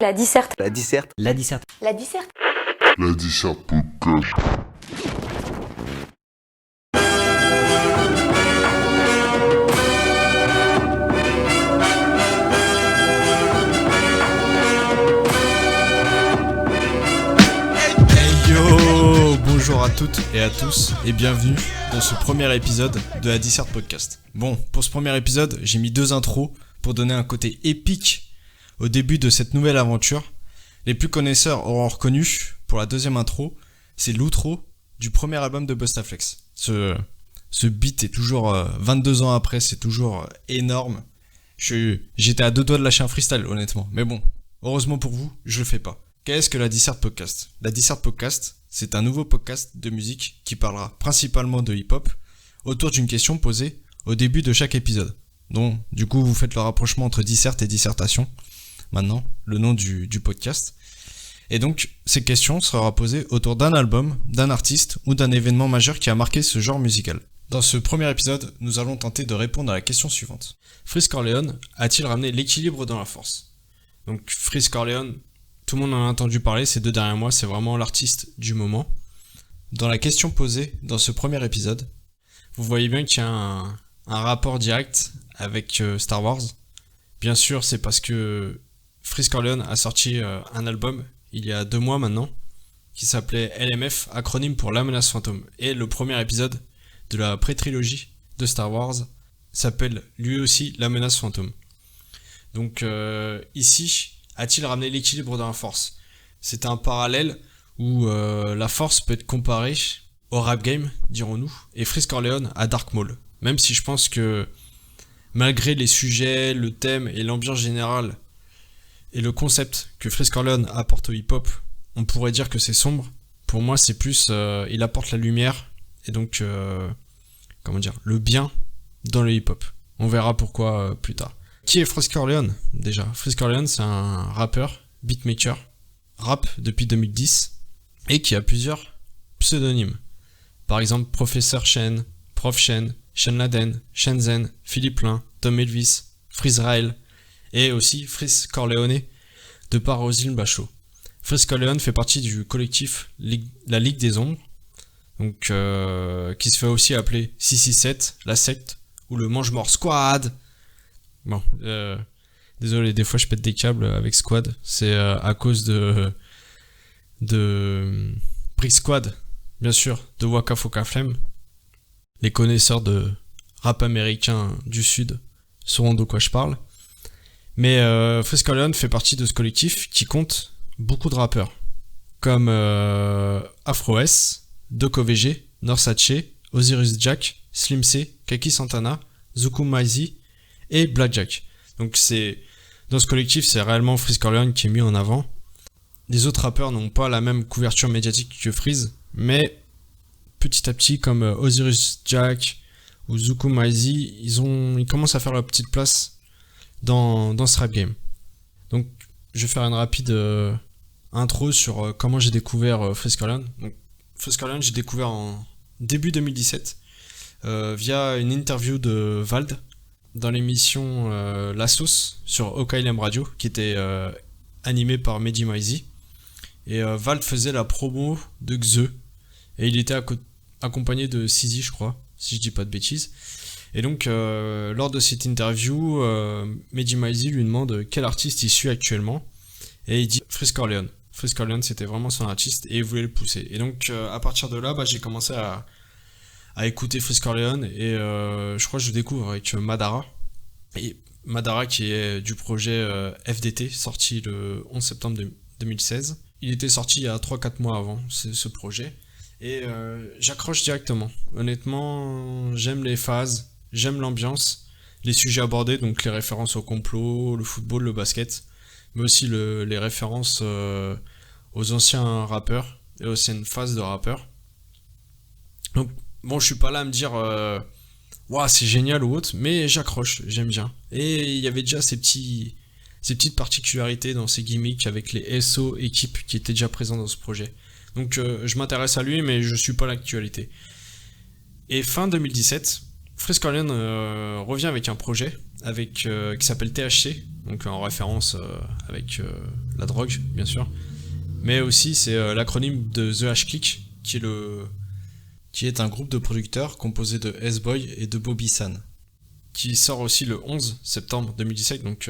La disserte. La disserte. La disserte. La disserte. La disserte podcast. Yo, bonjour à toutes et à tous et bienvenue dans ce premier épisode de la Disserte Podcast. Bon, pour ce premier épisode, j'ai mis 2 intros pour donner un côté épique au début de cette nouvelle aventure. Les plus connaisseurs auront reconnu, pour la deuxième intro, c'est l'outro du premier album de Bustaflex. Ce beat est toujours, 22 ans après, c'est toujours énorme. J'étais à 2 doigts de lâcher un freestyle, honnêtement. Mais bon, heureusement pour vous, je le fais pas. Qu'est-ce que la Disserte Podcast ? La Disserte Podcast, c'est un nouveau podcast de musique qui parlera principalement de hip-hop autour d'une question posée au début de chaque épisode. Donc, du coup, vous faites le rapprochement entre disserte et dissertation. Maintenant, le nom du podcast. Et donc, cette question sera posée autour d'un album, d'un artiste ou d'un événement majeur qui a marqué ce genre musical. Dans ce premier épisode, nous allons tenter de répondre à la question suivante. Freeze Corleone a-t-il ramené l'équilibre dans la force ? Donc, Freeze Corleone, tout le monde en a entendu parler ces 2 derniers mois, c'est vraiment l'artiste du moment. Dans la question posée dans ce premier épisode, vous voyez bien qu'il y a un rapport direct avec Star Wars. Bien sûr, c'est parce que Freeze Corleone a sorti un album il y a 2 mois maintenant, qui s'appelait LMF, acronyme pour La Menace Fantôme. Et le premier épisode de la pré-trilogie de Star Wars s'appelle lui aussi La Menace Fantôme. Donc ici, a-t-il ramené l'équilibre dans la force ? C'est un parallèle où la force peut être comparée au rap game, dirons-nous, et Freeze Corleone à Dark Maul. Même si je pense que malgré les sujets, le thème et l'ambiance générale et le concept que Freeze Corleone apporte au hip-hop, on pourrait dire que c'est sombre. Pour moi, c'est plus, il apporte la lumière et donc, le bien dans le hip-hop. On verra pourquoi plus tard. Qui est Freeze Corleone déjà ? Freeze Corleone, c'est un rappeur, beatmaker, rap depuis 2010 et qui a plusieurs pseudonymes. Par exemple, Professeur Shen, Prof Shen, Shen Laden, Shenzhen, Philippe Lin, Tom Elvis, Freeze Rail et aussi Freeze Corleone de par Roselyne Bachot. Freeze Corleone fait partie du collectif la Ligue des Ombres, donc qui se fait aussi appeler 667, la secte ou le Mange-Mort Squad. Bon, désolé, des fois je pète des câbles avec Squad, c'est à cause de Brick Squad, bien sûr, de Waka Flocka Flame. Les connaisseurs de rap américain du Sud sauront de quoi je parle. Mais Freeze Corleone fait partie de ce collectif qui compte beaucoup de rappeurs, comme Afro S, Doc OVG, Norsace, Osiris Jack, Slim C, Kaki Santana, Zuku Maizi et Blackjack. Donc dans ce collectif, c'est réellement Freeze Corleone qui est mis en avant. Les autres rappeurs n'ont pas la même couverture médiatique que Freeze, mais petit à petit, comme Osiris Jack ou Zuku Maizi, ils commencent à faire leur petite place dans ce rap game. Donc, je vais faire une rapide intro sur comment j'ai découvert Freeze Corleone. Donc, Freeze Corleone, j'ai découvert en début 2017 via une interview de Vald dans l'émission La Sauce sur OKLM Radio, qui était animée par Mehdi Maizi. Et Vald faisait la promo de Xe, et il était accompagné de Sizi, je crois, si je dis pas de bêtises. Et donc, lors de cette interview, Mehdi Maizi lui demande quel artiste il suit actuellement, et il dit Freeze Corleone. Freeze Corleone, c'était vraiment son artiste, et il voulait le pousser. Et donc, à partir de là, j'ai commencé à écouter Freeze Corleone, et je crois que je découvre avec Madara. Et Madara qui est du projet FDT, sorti le 11 septembre 2016. Il était sorti il y a 3-4 mois avant ce projet. Et j'accroche directement. Honnêtement, j'aime les phases, j'aime l'ambiance, les sujets abordés, donc les références au complot, le football, le basket, mais aussi les références aux anciens rappeurs et aux anciennes phases de rappeurs. Donc, bon, je suis pas là à me dire wow, c'est génial ou autre, mais j'accroche, j'aime bien. Et il y avait déjà ces petites particularités dans ces gimmicks avec les SO équipes qui étaient déjà présents dans ce projet. Donc je m'intéresse à lui, mais je suis pas l'actualité. Et fin 2017, Freeze Corleone revient avec un projet qui s'appelle THC, donc en référence avec la drogue, bien sûr. Mais aussi, c'est l'acronyme de The Hash Click, qui est un groupe de producteurs composé de S-Boy et de Bobby San, qui sort aussi le 11 septembre 2017, donc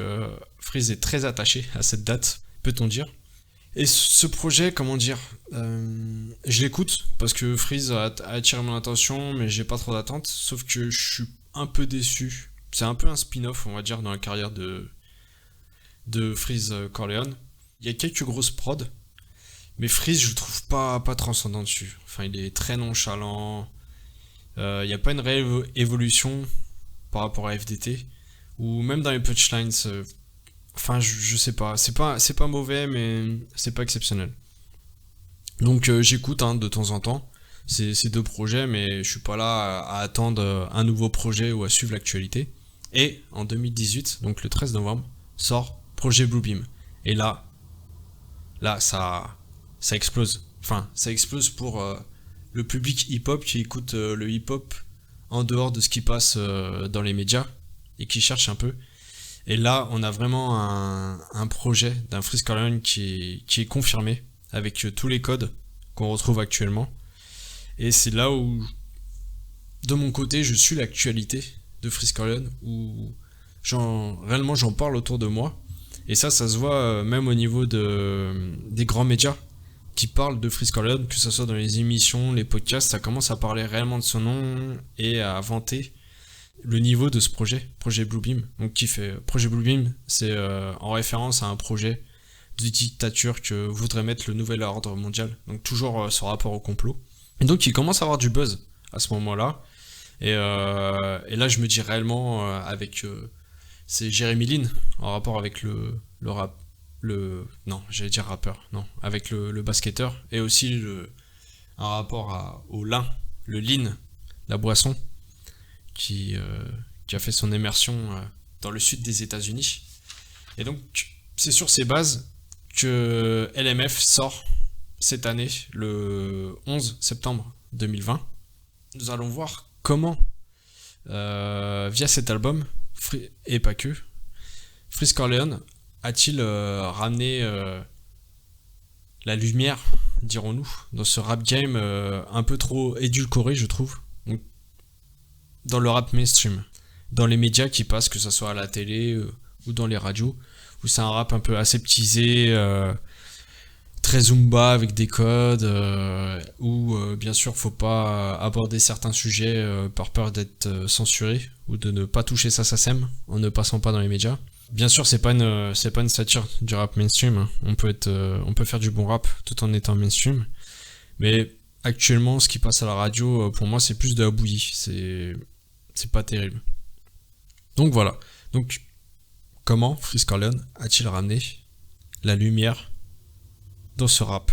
Freeze est très attaché à cette date, peut-on dire. Et ce projet, comment dire, je l'écoute parce que Freeze a attiré mon attention, mais j'ai pas trop d'attentes, sauf que je suis un peu déçu. C'est un peu un spin-off, on va dire, dans la carrière de Freeze Corleone. Il y a quelques grosses prods, mais Freeze, je le trouve pas transcendant dessus. Enfin, il est très nonchalant. Il n'y a pas une réelle évolution par rapport à FDT, ou même dans les punchlines. Enfin, je sais pas. C'est pas mauvais, mais c'est pas exceptionnel. Donc j'écoute de temps en temps ces deux projets, mais je suis pas là à attendre un nouveau projet ou à suivre l'actualité. Et en 2018, donc le 13 novembre, sort Projet Bluebeam. Et là ça explose. Enfin, ça explose pour le public hip-hop qui écoute le hip-hop en dehors de ce qui passe dans les médias et qui cherche un peu. Et là, on a vraiment un projet d'un Freeze Corleone qui est confirmé avec tous les codes qu'on retrouve actuellement. Et c'est là où, de mon côté, je suis l'actualité de Freeze Corleone, où réellement j'en parle autour de moi. Et ça se voit même au niveau des grands médias qui parlent de Freeze Corleone, que ce soit dans les émissions, les podcasts, ça commence à parler réellement de son nom et à vanter le niveau de ce projet Bluebeam. Donc projet Bluebeam, c'est en référence à un projet de dictature que voudrait mettre le nouvel ordre mondial. Donc toujours ce rapport au complot. Et donc il commence à avoir du buzz à ce moment-là. Et là je me dis réellement avec c'est Jeremy Lin en rapport avec le rap. Non, j'allais dire rappeur. Non, avec le basketteur. Et aussi un rapport au lin, le lean, la boisson, qui a fait son immersion dans le sud des États-Unis. Et donc, c'est sur ces bases que LMF sort cette année, le 11 septembre 2020. Nous allons voir comment, via cet album, et pas que, Freeze Corleone a-t-il ramené la lumière, dirons-nous, dans ce rap game un peu trop édulcoré, je trouve, donc, dans le rap mainstream, dans les médias qui passent, que ce soit à la télé ou dans les radios, où c'est un rap un peu aseptisé, très zumba avec des codes, où bien sûr faut pas aborder certains sujets par peur d'être censuré ou de ne pas toucher sa SACEM en ne passant pas dans les médias. Bien sûr, c'est pas une satire du rap mainstream, hein. On peut faire du bon rap tout en étant mainstream, mais actuellement, ce qui passe à la radio, pour moi, c'est plus de la bouillie. C'est pas terrible. Donc voilà. Donc, comment Freeze Corleone a-t-il ramené la lumière dans ce rap?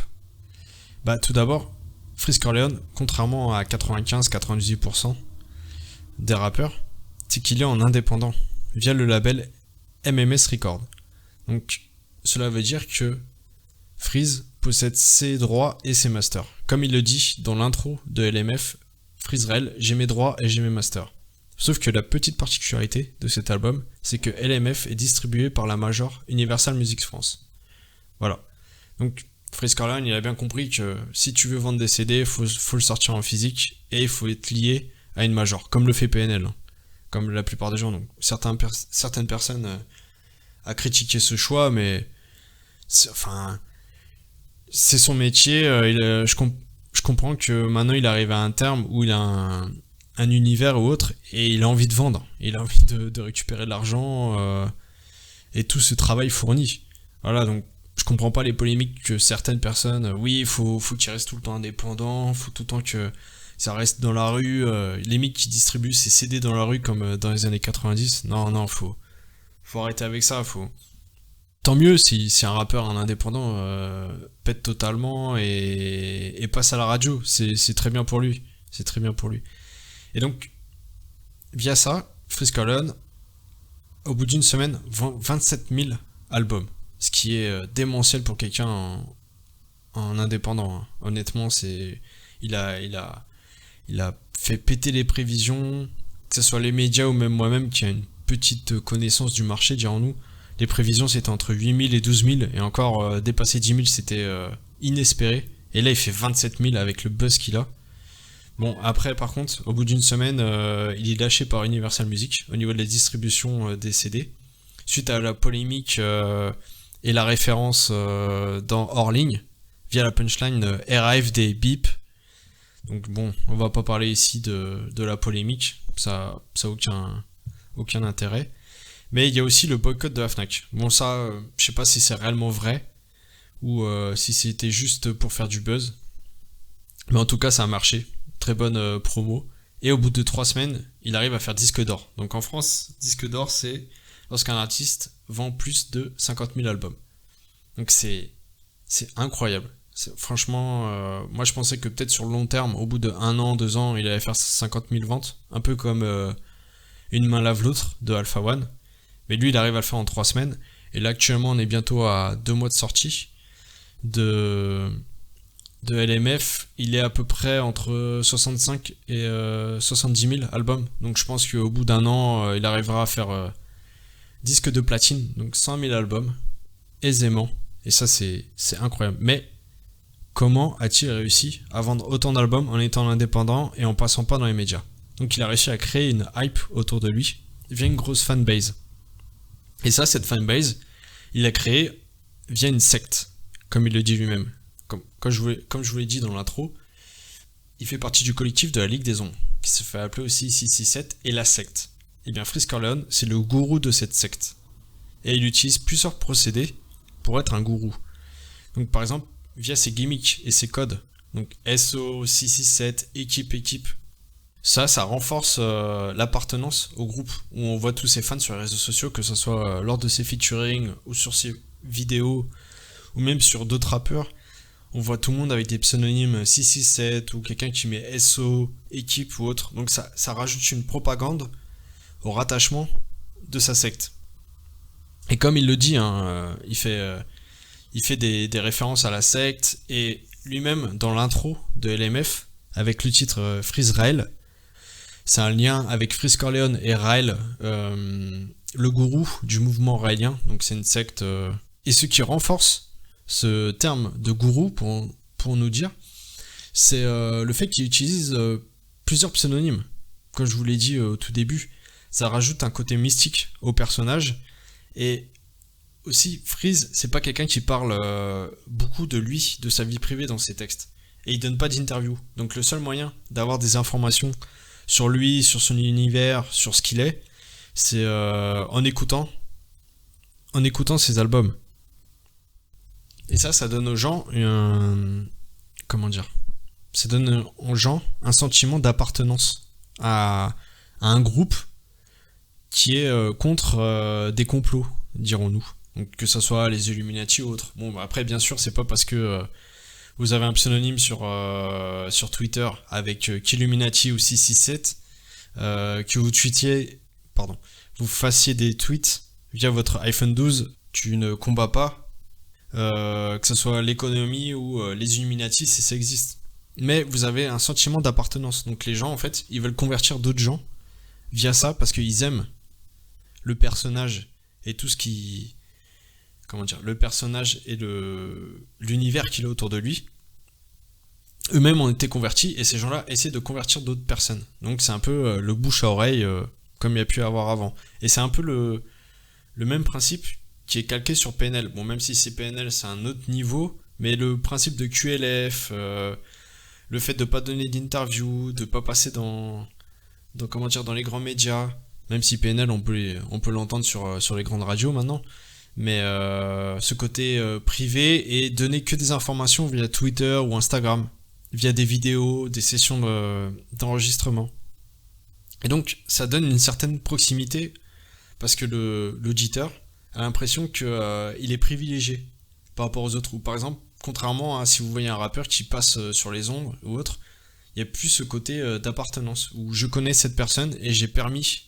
Bah, tout d'abord, Freeze Corleone, contrairement à 95-98% des rappeurs, c'est qu'il est en indépendant via le label MMS Record. Donc, cela veut dire que Freeze possède ses droits et ses masters. Comme il le dit dans l'intro de LMF, Freezerel, j'ai mes droits et j'ai mes masters. Sauf que la petite particularité de cet album, c'est que LMF est distribué par la major Universal Music France. Voilà. Donc, Freeze Corleone, il a bien compris que si tu veux vendre des CD, faut le sortir en physique et il faut être lié à une major, comme le fait PNL, comme la plupart des gens. Donc, certaines personnes a critiqué ce choix, mais c'est son métier. Je comprends que maintenant il arrive à un terme où il a un univers ou autre et il a envie de vendre, il a envie de récupérer de l'argent et tout ce travail fourni. Voilà, donc je comprends pas les polémiques que certaines personnes, oui, il faut qu'il reste tout le temps indépendant, faut tout le temps que ça reste dans la rue, les mecs qui distribuent ces CD dans la rue comme dans les années 90, non, faut arrêter avec ça, Tant mieux si un rappeur, un indépendant pète totalement et passe à la radio, c'est très bien pour lui, Et donc, via ça, Freeze Corleone, au bout d'une semaine, vend 27 000 albums, ce qui est démentiel pour quelqu'un en indépendant, hein. Honnêtement, il a fait péter les prévisions, que ce soit les médias ou même moi-même qui a une petite connaissance du marché, dirons-nous. Les prévisions c'était entre 8000 et 12 000, et encore dépasser 10 000 c'était inespéré. Et là il fait 27 000 avec le buzz qu'il a. Bon, après par contre, au bout d'une semaine, il est lâché par Universal Music au niveau de la distribution des CD. Suite à la polémique et la référence dans Hors Ligne, via la punchline RAF des bip. Donc bon, on va pas parler ici de la polémique, ça a aucun intérêt. Mais il y a aussi le boycott de la Fnac. Bon ça, je sais pas si c'est réellement vrai, ou si c'était juste pour faire du buzz. Mais en tout cas ça a marché, très bonne promo. Et au bout de 3 semaines, il arrive à faire disque d'or. Donc en France, disque d'or c'est lorsqu'un artiste vend plus de 50 000 albums. Donc c'est incroyable. Franchement, moi je pensais que peut-être sur le long terme, au bout de 1 an, 2 ans, il allait faire 50 000 ventes. Un peu comme Une main lave l'autre de Alpha One. Mais lui il arrive à le faire en 3 semaines. Et là actuellement on est bientôt à 2 mois de sortie de LMF. Il est à peu près entre 65 et 70 000 albums. Donc je pense qu'au bout d'1 an, il arrivera à faire disque de platine. Donc 100 000 albums aisément. Et ça c'est incroyable. Mais comment a-t-il réussi à vendre autant d'albums en étant indépendant et en passant pas dans les médias? Donc il a réussi à créer une hype autour de lui via une grosse fanbase. Et ça, cette fanbase, il l'a créée via une secte, comme il le dit lui-même. Comme je vous l'ai dit dans l'intro, il fait partie du collectif de la Ligue des Ombres, qui se fait appeler aussi 667 et la secte. Et bien Freeze Corleone, c'est le gourou de cette secte. Et il utilise plusieurs procédés pour être un gourou. Donc par exemple, via ses gimmicks et ses codes, donc SO, 667, équipe, ça renforce l'appartenance au groupe, où on voit tous ses fans sur les réseaux sociaux, que ce soit lors de ses featuring, ou sur ses vidéos, ou même sur d'autres rappeurs, on voit tout le monde avec des pseudonymes 667, ou quelqu'un qui met SO, équipe ou autre, donc ça rajoute une propagande au rattachement de sa secte. Et comme il le dit, hein, il fait des références à la secte, et lui-même, dans l'intro de LMF, avec le titre Freeze Raël, c'est un lien avec Freeze Corleone et Raël, le gourou du mouvement raélien, donc c'est une secte. Et ce qui renforce ce terme de gourou, pour nous dire, c'est le fait qu'il utilise plusieurs pseudonymes. Comme je vous l'ai dit au tout début, ça rajoute un côté mystique au personnage. Et aussi, Freeze, c'est pas quelqu'un qui parle beaucoup de lui, de sa vie privée dans ses textes. Et il donne pas d'interview. Donc le seul moyen d'avoir des informations sur lui, sur son univers, sur ce qu'il est, c'est en écoutant ses albums. Et ça donne aux gens ça donne aux gens un sentiment d'appartenance à un groupe qui est contre des complots, dirons-nous. Donc que ça soit les Illuminati ou autres. Bon, après, bien sûr, c'est pas parce que vous avez un pseudonyme sur Twitter avec Killuminati ou 667 que vous fassiez des tweets via votre iPhone 12, tu ne combats pas que ce soit l'économie ou les Illuminati si ça existe. Mais vous avez un sentiment d'appartenance. Donc les gens, en fait, ils veulent convertir d'autres gens via ça parce qu'ils aiment le personnage et tout ce qui... le personnage et l'univers qu'il a autour de lui. Eux-mêmes ont été convertis et ces gens-là essaient de convertir d'autres personnes. Donc c'est un peu le bouche à oreille comme il y a pu avoir avant. Et c'est un peu le même principe qui est calqué sur PNL. Bon, même si c'est PNL, c'est un autre niveau, mais le principe de QLF, le fait de pas donner d'interview, de pas passer dans les grands médias, même si PNL on peut l'entendre sur les grandes radios maintenant. Mais ce côté privé et donner que des informations via Twitter ou Instagram, via des vidéos, des sessions d'enregistrement. Et donc ça donne une certaine proximité parce que l'auditeur a l'impression qu'il est privilégié par rapport aux autres. Ou par exemple, contrairement à si vous voyez un rappeur qui passe sur les ondes ou autre, il n'y a plus ce côté d'appartenance où je connais cette personne et j'ai permis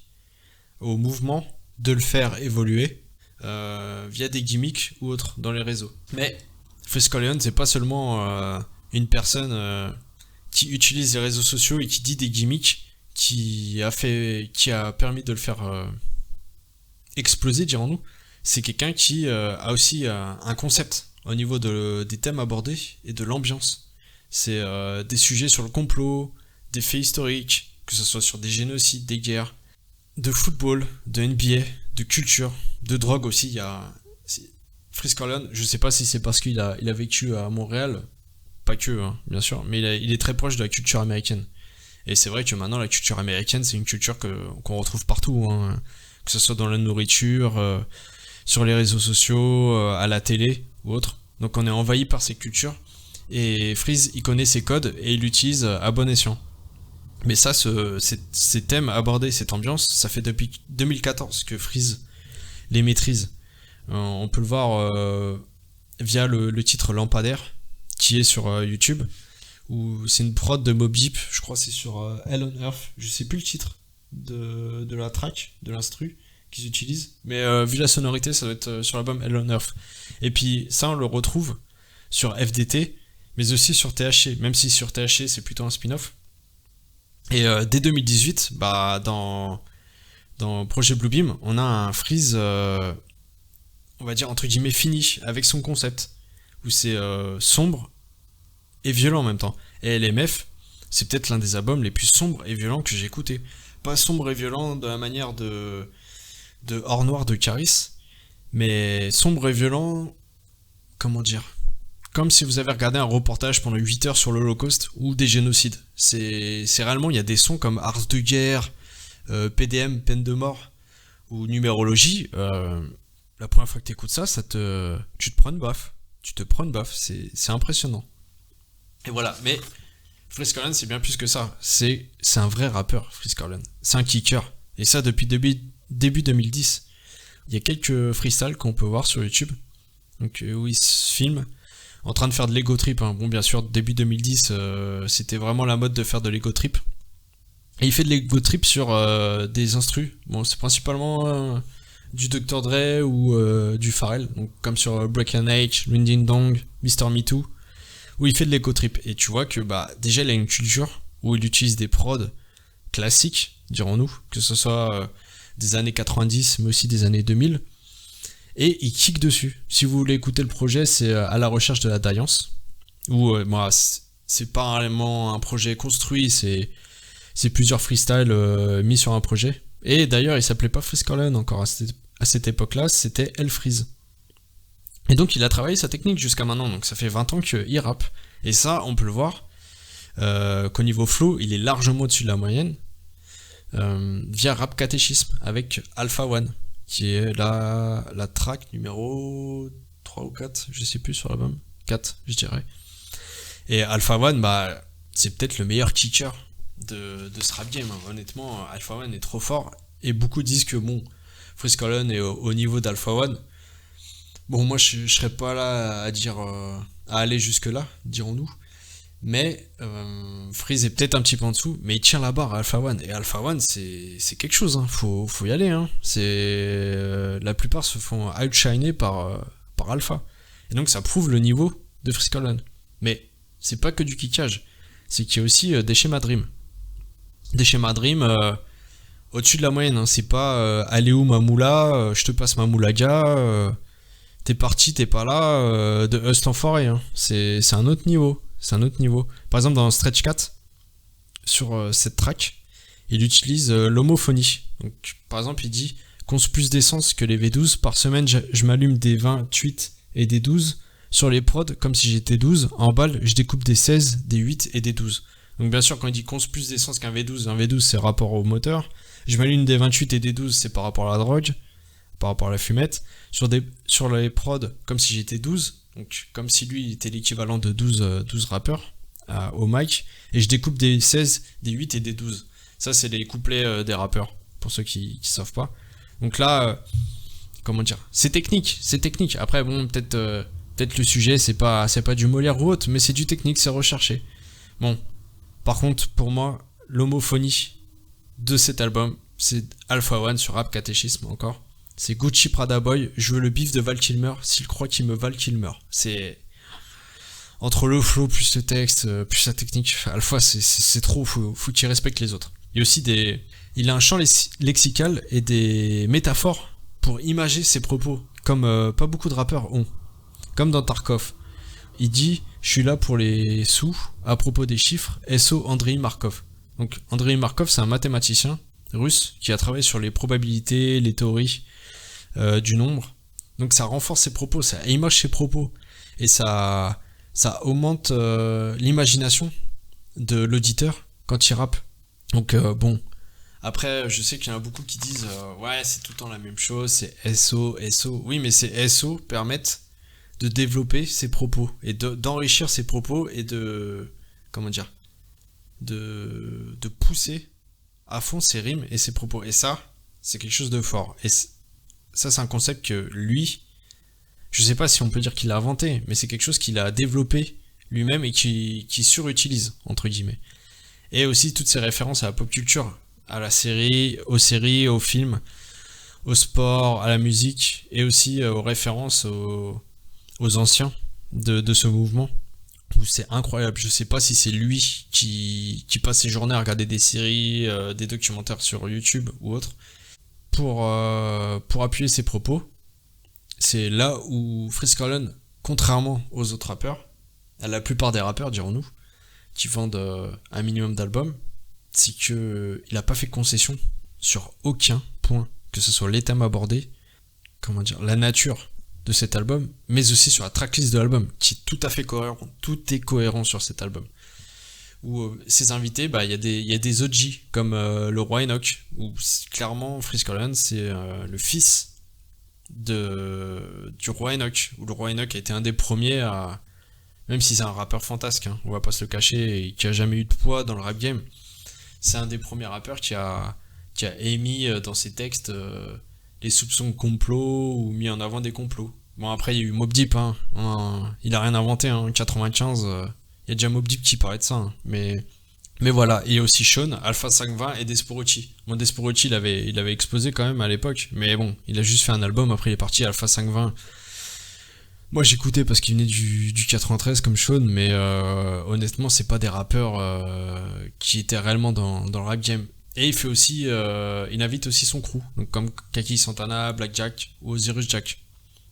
au mouvement de le faire évoluer via des gimmicks ou autres dans les réseaux. Mais Freeze Corleone, c'est pas seulement une personne qui utilise les réseaux sociaux et qui dit des gimmicks qui a permis de le faire exploser, dirons-nous. c'est quelqu'un qui a aussi un concept au niveau des thèmes abordés et de l'ambiance. C'est des sujets sur le complot, des faits historiques, que ce soit sur des génocides, des guerres, de football, de NBA, de culture, de drogue aussi. Il y a Freeze Corleone, je sais pas si c'est parce qu'il a vécu à Montréal, pas que, hein, bien sûr, mais il est très proche de la culture américaine. Et c'est vrai que maintenant, la culture américaine, c'est une culture qu'on retrouve partout, hein, que ce soit dans la nourriture, sur les réseaux sociaux, à la télé ou autre. Donc on est envahi par ces cultures. Et Freeze, il connaît ses codes et il l'utilise à bon escient. Mais ça, ces thèmes abordés, cette ambiance, ça fait depuis 2014 que Freeze les maîtrise. On peut le voir via le titre Lampadaire, qui est sur YouTube, où c'est une prod de Mobb Deep, je crois que c'est sur Hell on Earth, je sais plus le titre de la track, de l'instru qu'ils utilisent, mais vu la sonorité, ça doit être sur l'album Hell on Earth. Et puis ça, on le retrouve sur FDT, mais aussi sur THC, même si sur THC, c'est plutôt un spin-off. Et dès 2018, dans Projet Bluebeam, on a un Freeze, on va dire entre guillemets fini, avec son concept, où c'est sombre et violent en même temps. Et LMF, c'est peut-être l'un des albums les plus sombres et violents que j'ai écouté. Pas sombre et violent de la manière de Hors Noir de Caris, mais sombre et violent, comment dire, comme si vous avez regardé un reportage pendant 8 heures sur l'Holocauste ou des génocides. C'est réellement, il y a des sons comme Ars de guerre, PDM, peine de mort, ou numérologie. La première fois que t'écoutes ça, tu te prends une baffe. Tu te prends une baffe, c'est impressionnant. Et voilà, mais Freeze Corleone, c'est bien plus que ça. C'est un vrai rappeur, Freeze Corleone. C'est un kicker. Et ça, depuis début 2010. Il y a quelques freestyles qu'on peut voir sur YouTube, donc, où il se filme en train de faire de l'ego trip. Hein. Bon, bien sûr, début 2010, c'était vraiment la mode de faire de l'ego trip. Et il fait de l'ego trip sur des instrus. Bon, c'est principalement du Dr. Dre ou du Pharrell, donc comme sur Break and Age, Ding Dong, Mr. Me Too, où il fait de l'ego trip. Et tu vois que déjà il a une culture où il utilise des prods classiques, dirons-nous, que ce soit des années 90, mais aussi des années 2000, et il kick dessus. Si vous voulez écouter le projet, c'est À la recherche de la Daillance, où moi, c'est pas vraiment un projet construit, c'est plusieurs freestyles mis sur un projet. Et d'ailleurs, il s'appelait pas Freeze Corleone encore à cette époque-là, c'était El Freeze. Et donc, il a travaillé sa technique jusqu'à maintenant, donc ça fait 20 ans qu'il rappe. Et ça, on peut le voir, qu'au niveau flow, il est largement au-dessus de la moyenne, via Rap Catéchisme, avec Alpha One, qui est la track numéro 3 ou 4, je sais plus sur l'album, 4, je dirais. Et Alpha One, c'est peut-être le meilleur kicker de ce rap game, hein. Honnêtement, Alpha One est trop fort, et beaucoup disent que Freeze Corleone est au niveau d'Alpha One. Bon, moi je serais pas là à dire à aller jusque là, dirons-nous, mais Freeze est peut-être un petit peu en dessous, mais il tient la barre à Alpha One, et Alpha One c'est quelque chose, hein. Faut y aller, hein. La plupart se font outshiner par Alpha, et donc ça prouve le niveau de Freeze Corleone. Mais c'est pas que du kickage, c'est qu'il y a aussi des schémas Dream. Des schémas Dream au-dessus de la moyenne, hein. C'est pas allez où ma moula, je te passe ma moulaga, t'es parti, t'es pas là, de Hust Enfoiré, hein. C'est un autre niveau. C'est un autre niveau. Par exemple, dans Stretch Cat, sur cette track, il utilise l'homophonie. Donc, par exemple, il dit conce plus d'essence que les V12. Par semaine, je m'allume des 28 et des 12. Sur les prods, comme si j'étais 12. En balle, je découpe des 16, des 8 et des 12. Donc, bien sûr, quand il dit conce plus d'essence qu'un V12, un V12, c'est rapport au moteur. Je m'allume des 28 et des 12, c'est par rapport à la drogue, par rapport à la fumette. Sur les prods, comme si j'étais 12. Donc, comme si lui était l'équivalent de 12 rappeurs au mic, et je découpe des 16, des 8 et des 12. Ça, c'est les couplets des rappeurs, pour ceux qui savent pas. Donc là, comment dire, c'est technique. Après, bon, peut-être le sujet, c'est pas du Molière ou autre, mais c'est du technique, c'est recherché. Bon, par contre, pour moi, l'homophonie de cet album, c'est Alpha One sur Rap Catéchisme encore. C'est Gucci Prada Boy, je veux le bif de Val Kilmer, s'il croit qu'il me Val Kilmer. C'est entre le flow plus le texte, plus la technique, Alpha c'est trop, faut qu'il respecte les autres. Il y a aussi il a un champ lexical et des métaphores pour imager ses propos, comme pas beaucoup de rappeurs ont. Comme dans Tarkov. Il dit « Je suis là pour les sous, à propos des chiffres, SO Andrei Markov ». Donc Andrei Markov, c'est un mathématicien russe qui a travaillé sur les probabilités, les théories du nombre. Donc ça renforce ses propos, ça image ses propos. Et ça augmente l'imagination de l'auditeur quand il rappe. Donc bon, après je sais qu'il y en a beaucoup qui disent ouais c'est tout le temps la même chose, c'est SO. Oui mais ces SO permettent de développer ses propos et d'enrichir ses propos et de pousser à fond ses rimes et ses propos. Et ça, c'est quelque chose de fort. Et ça c'est un concept que lui, je sais pas si on peut dire qu'il l'a inventé, mais c'est quelque chose qu'il a développé lui-même et qui surutilise, entre guillemets. Et aussi toutes ces références à la pop culture, à la série, aux séries, aux films, au sport, à la musique, et aussi aux références aux anciens de ce mouvement, où c'est incroyable. Je sais pas si c'est lui qui passe ses journées à regarder des séries, des documentaires sur YouTube ou autre, pour appuyer ses propos. C'est là où Freeze Corleone, contrairement aux autres rappeurs, à la plupart des rappeurs, dirons-nous, qui vendent un minimum d'albums, c'est que il a pas fait concession sur aucun point, que ce soit les thèmes abordés, la nature de cet album, mais aussi sur la tracklist de l'album, qui est tout à fait cohérent. Tout est cohérent sur cet album. Où ses invités, il y a des OG, comme le Roi Enoch, où clairement Freeze Corleone, c'est le fils du Roi Enoch, où le Roi Enoch a été un des premiers à... Même si c'est un rappeur fantasque, hein, on va pas se le cacher, et qui a jamais eu de poids dans le rap game, c'est un des premiers rappeurs qui a émis dans ses textes les soupçons de complot ou mis en avant des complots. Bon, après, il y a eu Mobb Deep, hein. Il a rien inventé, hein. En 95, il y a déjà Mobb Deep qui parlait de ça, hein. Mais voilà, il y a aussi Sean, Alpha 520 et Desporochi. Bon, Desporochi, il avait explosé quand même à l'époque, mais bon, il a juste fait un album, après il est parti. Alpha 520. Moi, j'écoutais parce qu'il venait du 93 comme Sean, mais honnêtement, c'est pas des rappeurs qui étaient réellement dans le rap game. Et il fait aussi, il invite aussi son crew, donc comme Kaki Santana, Blackjack ou Osiris Jack.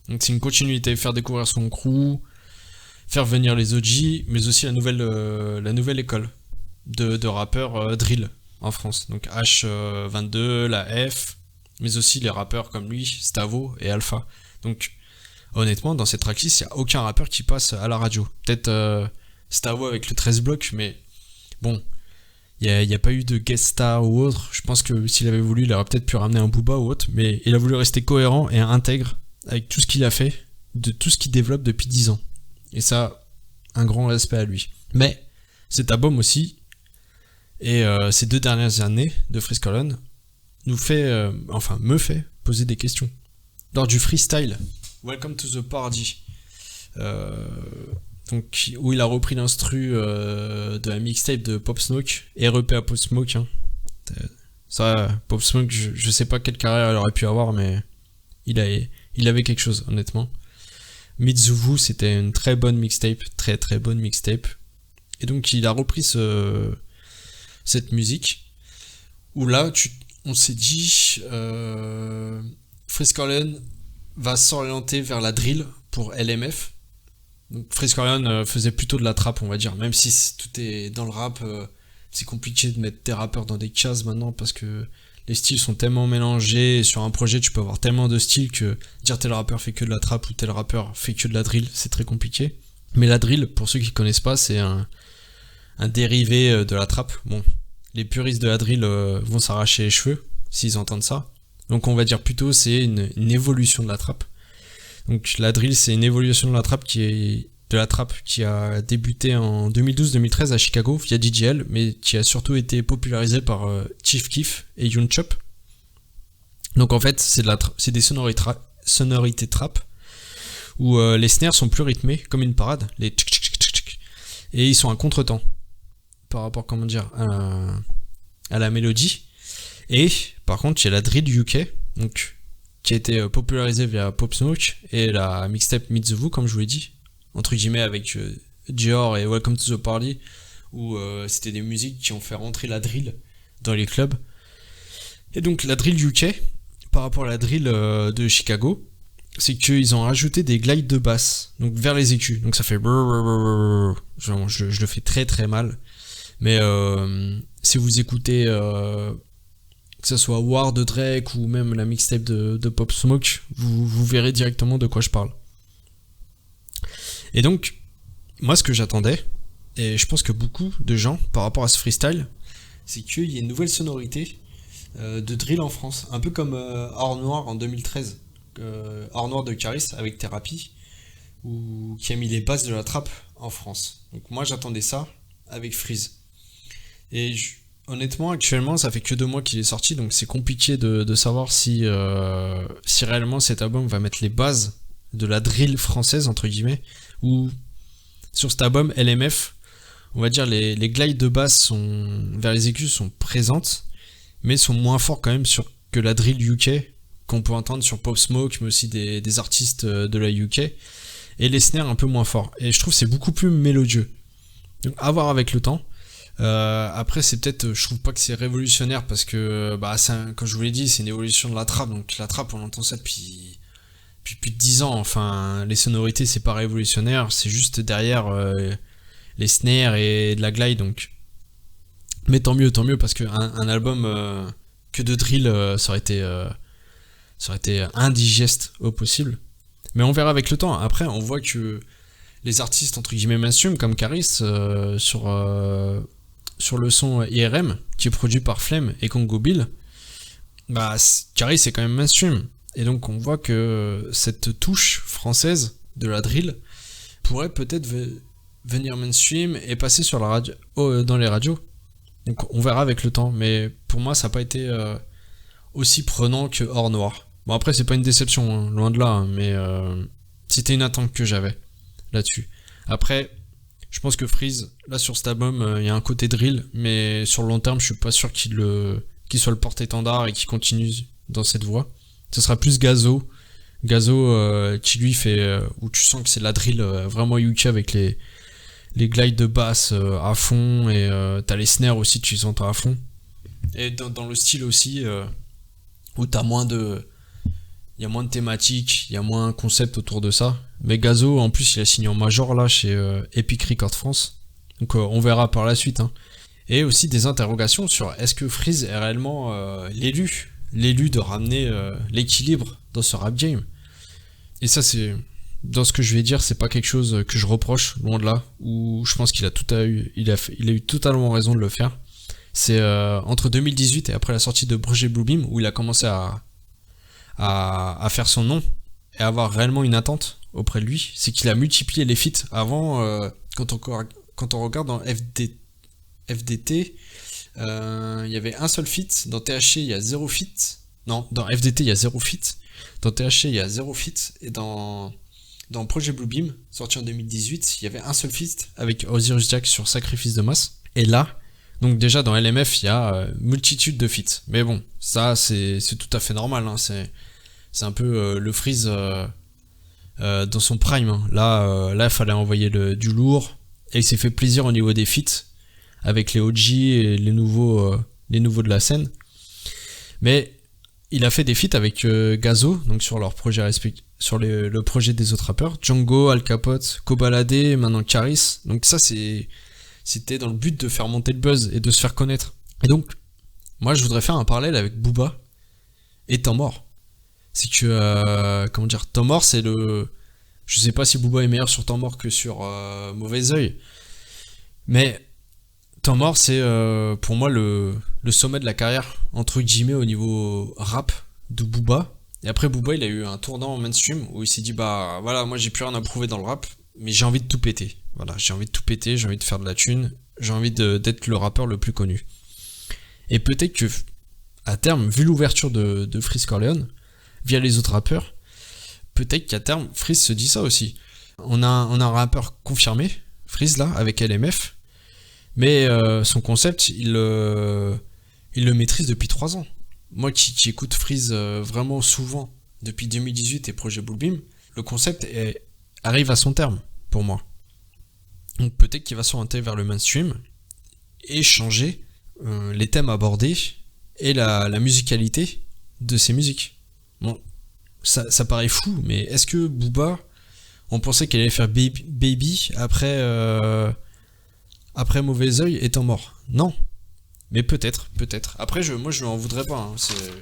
Donc c'est une continuité, faire découvrir son crew, faire venir les OG, mais aussi la nouvelle école de rappeurs drill en France. Donc H22, la F, mais aussi les rappeurs comme lui, Stavo et Alpha. Donc honnêtement, dans cette tracklist, il n'y a aucun rappeur qui passe à la radio. Peut-être Stavo avec le 13 blocs, mais bon... Il n'y a pas eu de guest star ou autre. Je pense que s'il avait voulu, il aurait peut-être pu ramener un Booba ou autre. Mais il a voulu rester cohérent et intègre avec tout ce qu'il a fait, de tout ce qu'il développe depuis 10 ans. Et ça, un grand respect à lui. Mais cet album aussi, et ces 2 dernières années de Freeze Corleone, me fait poser des questions. Lors du freestyle, Welcome to the Party, donc, où il a repris l'instru de la mixtape de Pop Smoke, REP à Pop Smoke, hein. Ça, Pop Smoke, je sais pas quelle carrière il aurait pu avoir, mais il avait quelque chose, honnêtement. Meet the Woo, c'était une très bonne mixtape, très très bonne mixtape. Et donc il a repris cette musique, où là, on s'est dit, Freeze Corleone va s'orienter vers la drill pour LMF. Donc Freeze Corleone faisait plutôt de la trap, on va dire, même si tout est dans le rap, c'est compliqué de mettre des rappeurs dans des cases maintenant parce que les styles sont tellement mélangés, et sur un projet tu peux avoir tellement de styles que dire tel rappeur fait que de la trap ou tel rappeur fait que de la drill, c'est très compliqué. Mais la drill, pour ceux qui connaissent pas, c'est un dérivé de la trap. Bon, les puristes de la drill vont s'arracher les cheveux s'ils entendent ça. Donc on va dire plutôt c'est une évolution de la trap. Donc la drill, c'est une évolution de la trap qui a débuté en 2012-2013 à Chicago via DJL, mais qui a surtout été popularisée par Chief Keef et Young Chop. Donc en fait, c'est des sonorités trap où les snares sont plus rythmés, comme une parade, les tchic tchic tchic tchic, et ils sont à contre-temps par rapport à la mélodie. Et par contre, il y a la drill UK, donc qui a été popularisé via Pop Smoke et la mixtape Meet the Woo, comme je vous l'ai dit, entre guillemets avec Dior et Welcome to the Party, où c'était des musiques qui ont fait rentrer la drill dans les clubs. Et donc la drill UK, par rapport à la drill de Chicago, c'est qu'ils ont rajouté des glides de basse, donc vers les écus. Donc ça fait genre, je le fais très très mal. Mais si vous écoutez que ce soit War de Drake ou même la mixtape de Pop Smoke, vous verrez directement de quoi je parle. Et donc, moi ce que j'attendais, et je pense que beaucoup de gens par rapport à ce freestyle, c'est qu'il y ait une nouvelle sonorité de drill en France, un peu comme Or Noir en 2013, Or Noir de Caris avec Thérapie, qui a mis les bases de la trappe en France. Donc moi j'attendais ça avec Freeze. Et honnêtement actuellement ça fait que 2 mois qu'il est sorti, donc c'est compliqué de savoir si réellement cet album va mettre les bases de la drill française entre guillemets, ou sur cet album LMF, on va dire les glides de basse vers les écus sont présentes, mais sont moins forts quand même que la drill UK qu'on peut entendre sur Pop Smoke, mais aussi des artistes de la UK, et les snares un peu moins forts. Et je trouve que c'est beaucoup plus mélodieux. Donc à voir avec le temps. Après c'est peut-être, je trouve pas que c'est révolutionnaire parce que comme je vous l'ai dit, c'est une évolution de la trappe. Donc la trappe on entend ça depuis plus de 10 ans. Enfin les sonorités c'est pas révolutionnaire, c'est juste derrière les snares et de la glide. Donc mais tant mieux parce que un album que de drill ça aurait été indigeste au possible. Mais on verra avec le temps. Après on voit que les artistes entre guillemets mainstream comme Caris sur le son IRM qui est produit par Flemme et Congo Bill, Caris c'est quand même mainstream, et donc on voit que cette touche française de la drill pourrait peut-être venir mainstream et passer sur la radio, dans les radios. Donc on verra avec le temps, mais pour moi ça n'a pas été aussi prenant que Or Noir. Bon après c'est pas une déception, hein, loin de là, hein, mais c'était une attente que j'avais là-dessus. Après je pense que Freeze, là sur cet album, il y a un côté drill, mais sur le long terme, je suis pas sûr qu'il soit le porte-étendard et qu'il continue dans cette voie. Ce sera plus Gazo qui lui fait, où tu sens que c'est de la drill vraiment UK avec les glides de basse à fond, et t'as les snares aussi, tu les entends à fond. Et dans le style aussi, où il y a moins de thématiques, il y a moins de concepts autour de ça. Mais Gazo, en plus, il a signé en major là chez Epic Records France. Donc on verra par la suite. Hein. Et aussi des interrogations sur est-ce que Freeze est réellement l'élu de ramener l'équilibre dans ce rap game. Et ça, c'est dans ce que je vais dire, c'est pas quelque chose que je reproche, loin de là. Où je pense qu'il a eu totalement raison de le faire. C'est entre 2018 et après la sortie de Projet Bluebeam où il a commencé à faire son nom et avoir réellement une attente auprès de lui. C'est qu'il a multiplié les feats. Avant, quand on regarde dans FDT, il y avait un seul feat. Dans THC il y a 0 feat. Non, dans FDT il y a 0 feat. Dans THC il y a 0 feat. Et dans Projet Bluebeam, sorti en 2018, il y avait un seul feat avec Osiris Jack sur Sacrifice de Masse. Et là, donc déjà dans LMF il y a multitude de feats. Mais bon, ça c'est tout à fait normal, hein. C'est un peu le Freeze dans son prime, hein. Là il fallait envoyer du lourd, et il s'est fait plaisir au niveau des feats avec les OG et les nouveaux de la scène. Mais il a fait des feats avec Gazo, donc sur leur projet sur le projet des autres rappeurs, Django, Al Capote, Kobalade, et maintenant Caris. Donc ça c'était dans le but de faire monter le buzz et de se faire connaître. Et donc moi je voudrais faire un parallèle avec Booba et Temps Mort. C'est que Temps Mort c'est je sais pas si Booba est meilleur sur Temps Mort que sur Mauvais Oeil, mais Temps Mort c'est pour moi le sommet de la carrière entre guillemets au niveau rap de Booba. Et après Booba il a eu un tournant mainstream où il s'est dit voilà, moi j'ai plus rien à prouver dans le rap, mais j'ai envie de tout péter. Voilà, j'ai envie de tout péter, j'ai envie de faire de la thune, j'ai envie d'être le rappeur le plus connu. Et peut-être que à terme, vu l'ouverture de Freeze Corleone via les autres rappeurs, peut-être qu'à terme Freeze se dit ça aussi. On a un rappeur confirmé, Freeze là, avec LMF, mais son concept il le maîtrise depuis 3 ans. Moi qui écoute Freeze vraiment souvent depuis 2018 et Projet Bluebeam, le concept arrive à son terme pour moi. Donc peut-être qu'il va s'orienter vers le mainstream et changer les thèmes abordés et la musicalité de ses musiques. Bon, ça paraît fou, mais est-ce que Booba, on pensait qu'elle allait faire Baby après Mauvais Oeil étant mort? Non. Mais peut-être. Après, moi, je lui en voudrais pas. Hein.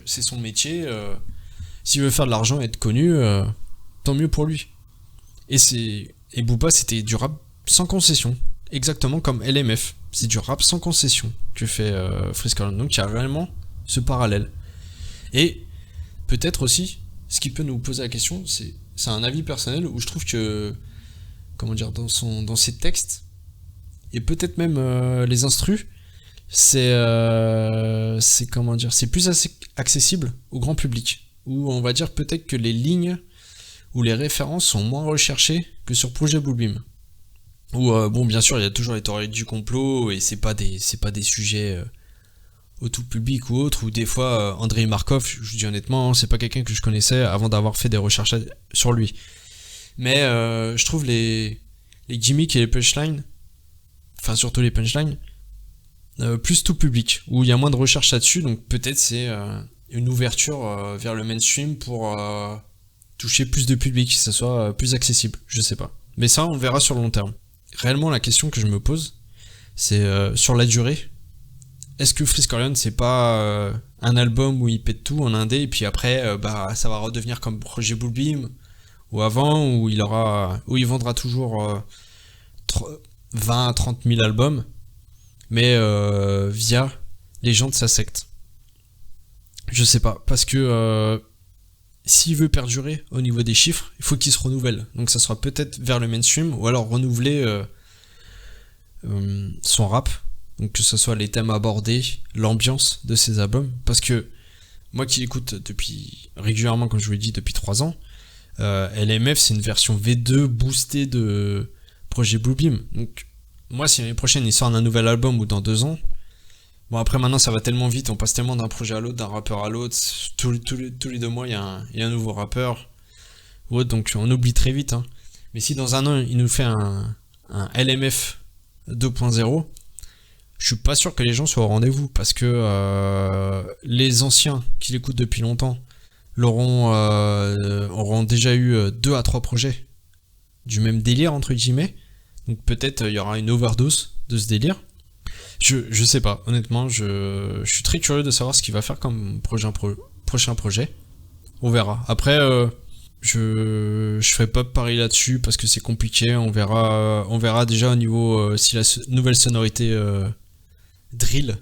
C'est son métier. S'il veut faire de l'argent et être connu, tant mieux pour lui. Et Booba, c'était du rap sans concession. Exactement comme LMF. C'est du rap sans concession que fait Freeze Corleone. Donc, il y a réellement ce parallèle. Et peut-être aussi, ce qui peut nous poser la question, c'est un avis personnel où je trouve que, comment dire, dans ses textes, et peut-être même les instrus, c'est comment dire, c'est plus accessible au grand public, où on va dire peut-être que les lignes ou les références sont moins recherchées que sur Projet Bluebeam. Où bon, bien sûr, il y a toujours les théories du complot et c'est pas des sujets au tout public ou autre, ou des fois Andrei Markov, je vous dis honnêtement, c'est pas quelqu'un que je connaissais avant d'avoir fait des recherches sur lui. Mais je trouve les gimmicks et les punchlines, enfin surtout les punchlines, plus tout public, où il y a moins de recherche là-dessus, donc peut-être c'est une ouverture vers le mainstream pour toucher plus de public, que ça soit plus accessible, je sais pas. Mais ça, on verra sur le long terme. Réellement, la question que je me pose, c'est sur la durée, est-ce que Freeze Corleone, c'est pas un album où il pète tout en indé, et puis après, ça va redevenir comme Projet Bluebeam, ou avant, où il vendra toujours 20 à 30 000 albums, mais via les gens de sa secte. Je sais pas, parce que s'il veut perdurer au niveau des chiffres, il faut qu'il se renouvelle. Donc ça sera peut-être vers le mainstream, ou alors renouveler son rap, donc que ce soit les thèmes abordés, l'ambiance de ses albums, parce que moi qui l'écoute depuis régulièrement, comme je vous l'ai dit, depuis 3 ans, LMF c'est une version V2 boostée de Projet Bluebeam. Donc moi si l'année prochaine il sort un nouvel album ou dans 2 ans, bon après maintenant ça va tellement vite, on passe tellement d'un projet à l'autre, d'un rappeur à l'autre, tous les 2 mois il y a un nouveau rappeur, ou autre, donc on oublie très vite. Hein. Mais si dans 1 an il nous fait un LMF 2.0, je suis pas sûr que les gens soient au rendez-vous, parce que les anciens qui l'écoutent depuis longtemps auront déjà eu 2 à 3 projets du même délire entre guillemets, donc peut-être il y aura une overdose de ce délire. Je sais pas, honnêtement, je suis très curieux de savoir ce qu'il va faire comme prochain projet. On verra. Après, je ferai pas de pari là-dessus parce que c'est compliqué. On verra déjà au niveau si la nouvelle sonorité drill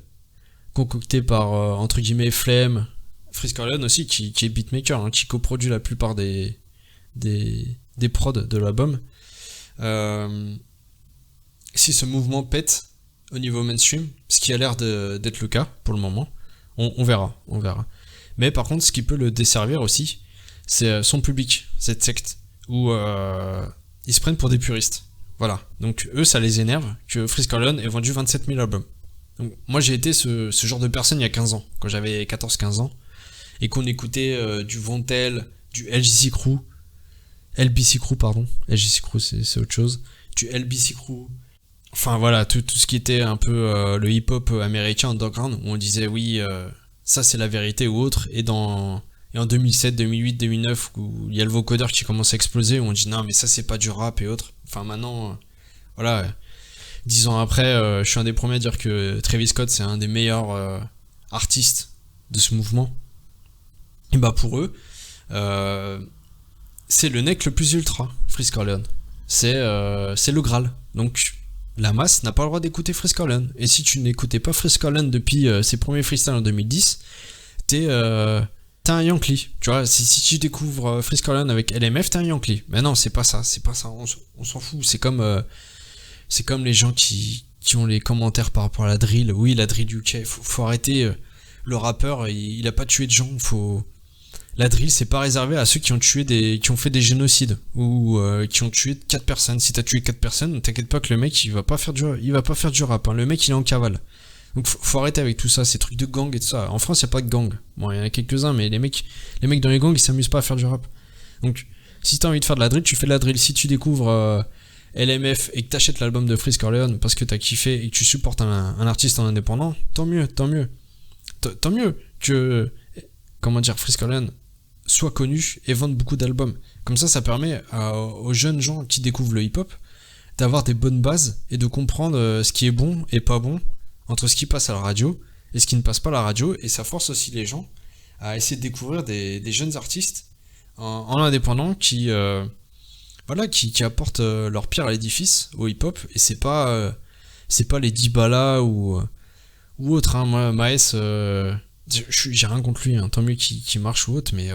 concoctée par entre guillemets Flemme, Freeze Corleone aussi qui est beatmaker, hein, qui coproduit la plupart des prods de l'album. Si ce mouvement pète au niveau mainstream, ce qui a l'air d'être le cas pour le moment, on verra. Mais par contre, ce qui peut le desservir aussi, c'est son public, cette secte, où ils se prennent pour des puristes. Voilà. Donc eux, ça les énerve que Freeze Corleone ait vendu 27 000 albums. Donc moi, j'ai été ce genre de personne il y a 15 ans, quand j'avais 14-15 ans, et qu'on écoutait du Vontel, du LBC Crew, LGC Crew c'est autre chose, du LBC Crew. Enfin voilà, tout ce qui était un peu le hip-hop américain underground, où on disait oui, ça c'est la vérité ou autre, et en 2007, 2008, 2009, où il y a le vocodeur qui commence à exploser, où on dit non mais ça c'est pas du rap et autres. Enfin maintenant, voilà, 10 ans après, je suis un des premiers à dire que Travis Scott c'est un des meilleurs artistes de ce mouvement. Et bah pour eux, c'est le mec le plus ultra, Freeze Corleone. C'est le Graal. Donc la masse n'a pas le droit d'écouter Freeze Corleone. Et si tu n'écoutais pas Freeze Corleone depuis ses premiers freestyles en 2010, t'es un Yankee. Tu vois, si tu découvres Freeze Corleone avec LMF, t'es un Yankee. Mais non, c'est pas ça. On s'en fout. C'est comme les gens qui ont les commentaires par rapport à la drill. Oui, la drill UK. Faut arrêter. Le rappeur, il a pas tué de gens. La drill, c'est pas réservé à ceux qui ont fait des génocides ou qui ont tué 4 personnes. Si t'as tué 4 personnes, t'inquiète pas que le mec il va pas faire du rap. Hein. Le mec il est en cavale. Donc faut arrêter avec tout ça, ces trucs de gang et tout ça. En France y a pas de gang. Bon, il y en a quelques-uns, mais les mecs dans les gangs ils s'amusent pas à faire du rap. Donc si t'as envie de faire de la drill, tu fais de la drill. Si tu découvres LMF et que t'achètes l'album de Freeze Corleone parce que t'as kiffé et que tu supportes un artiste en indépendant, tant mieux que, comment dire, Freeze Corleone soient connus et vendent beaucoup d'albums. Comme ça permet aux jeunes gens qui découvrent le hip-hop d'avoir des bonnes bases et de comprendre ce qui est bon et pas bon entre ce qui passe à la radio et ce qui ne passe pas à la radio, et ça force aussi les gens à essayer de découvrir des jeunes artistes en indépendant qui apportent leur pierre à l'édifice au hip-hop, et c'est pas les Dibala ou autre, hein. Moi, Maes, j'ai rien contre lui, hein. Tant mieux qu'il marche ou autre, mais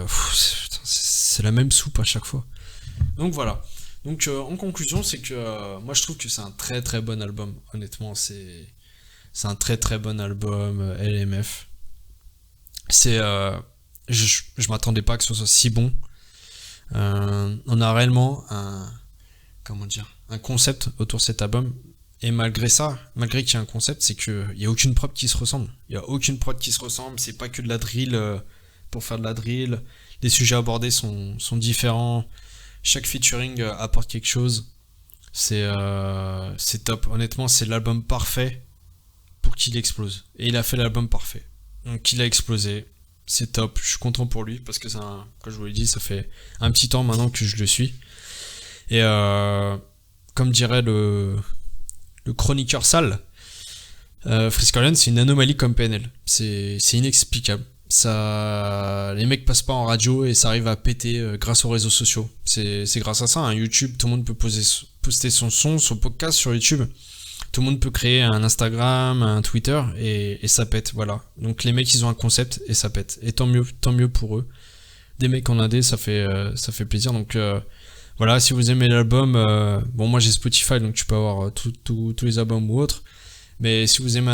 c'est la même soupe à chaque fois. Donc voilà. Donc en conclusion, c'est que moi je trouve que c'est un très très bon album. Honnêtement, c'est un très très bon album, LMF. Je m'attendais pas que ce soit si bon. On a réellement un concept autour de cet album. Et malgré qu'il y ait un concept, c'est qu'il n'y a aucune prod qui se ressemble. C'est pas que de la drill pour faire de la drill. Les sujets abordés sont différents. Chaque featuring apporte quelque chose. C'est top. Honnêtement, c'est l'album parfait pour qu'il explose. Et il a fait l'album parfait. Donc il a explosé. C'est top. Je suis content pour lui parce que comme je vous l'ai dit, ça fait un petit temps maintenant que je le suis. Et comme dirait le chroniqueur sale, Frisk Orleans, c'est une anomalie comme PNL. C'est inexplicable. Les mecs passent pas en radio et ça arrive à péter grâce aux réseaux sociaux. C'est grâce à ça, hein. YouTube, tout le monde peut poster son podcast sur YouTube. Tout le monde peut créer un Instagram, un Twitter et ça pète, voilà. Donc les mecs, ils ont un concept et ça pète. Et tant mieux pour eux. Des mecs en indé, ça fait plaisir. Donc voilà, si vous aimez l'album, moi j'ai Spotify, donc tu peux avoir tous les albums ou autres. Mais si vous aimez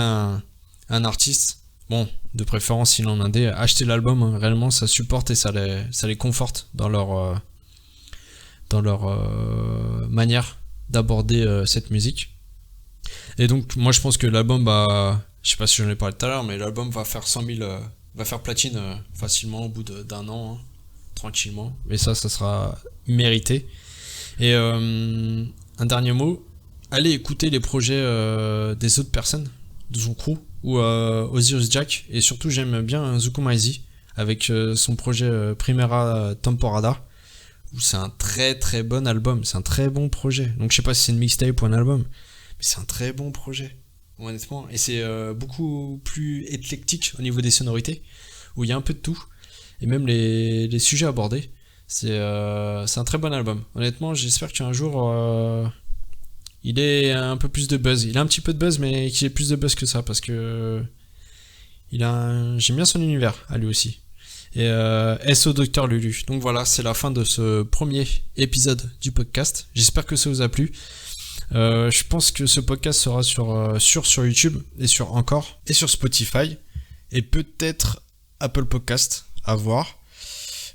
un artiste, de préférence s'il en indé, achetez l'album, hein. Réellement ça supporte et ça les conforte dans leur manière d'aborder cette musique. Et donc moi je pense que l'album, je sais pas si j'en ai parlé tout à l'heure, mais l'album va faire 100 000, va faire platine facilement au bout d'un an, hein, tranquillement. Et ça sera mérité. Et un dernier mot, allez écouter les projets des autres personnes de son crew, ou Osiris Jack, et surtout j'aime bien Zuko Maizi avec son projet Primera Temporada, où c'est un très très bon album, c'est un très bon projet. Donc je sais pas si c'est une mixtape ou un album, mais c'est un très bon projet, honnêtement. Et c'est beaucoup plus éclectique au niveau des sonorités, où il y a un peu de tout, et même les sujets abordés. C'est un très bon album. Honnêtement, j'espère qu'un jour il ait un peu plus de buzz. Il a un petit peu de buzz, mais qu'il ait plus de buzz que ça, parce que j'aime bien son univers à lui aussi. Et SO Dr Lulu. Donc voilà, c'est la fin de ce premier épisode du podcast. J'espère que ça vous a plu. Je pense que ce podcast sera sur YouTube et sur Encore et sur Spotify et peut-être Apple Podcast, à voir.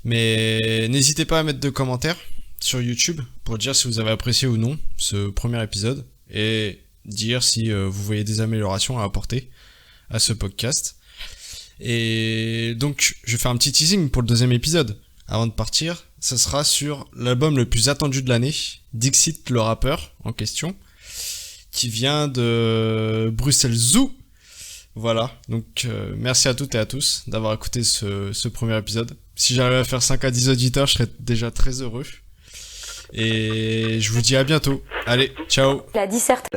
Mais n'hésitez pas à mettre de commentaires sur YouTube pour dire si vous avez apprécié ou non ce premier épisode et dire si vous voyez des améliorations à apporter à ce podcast. Et donc je vais faire un petit teasing pour le deuxième épisode. Avant de partir, ça sera sur l'album le plus attendu de l'année, Dixit le rappeur en question, qui vient de Bruxelles Zoo. Voilà, donc merci à toutes et à tous d'avoir écouté ce premier épisode. Si j'arrive à faire 5 à 10 auditeurs, je serais déjà très heureux. Et je vous dis à bientôt. Allez, ciao. La disserte.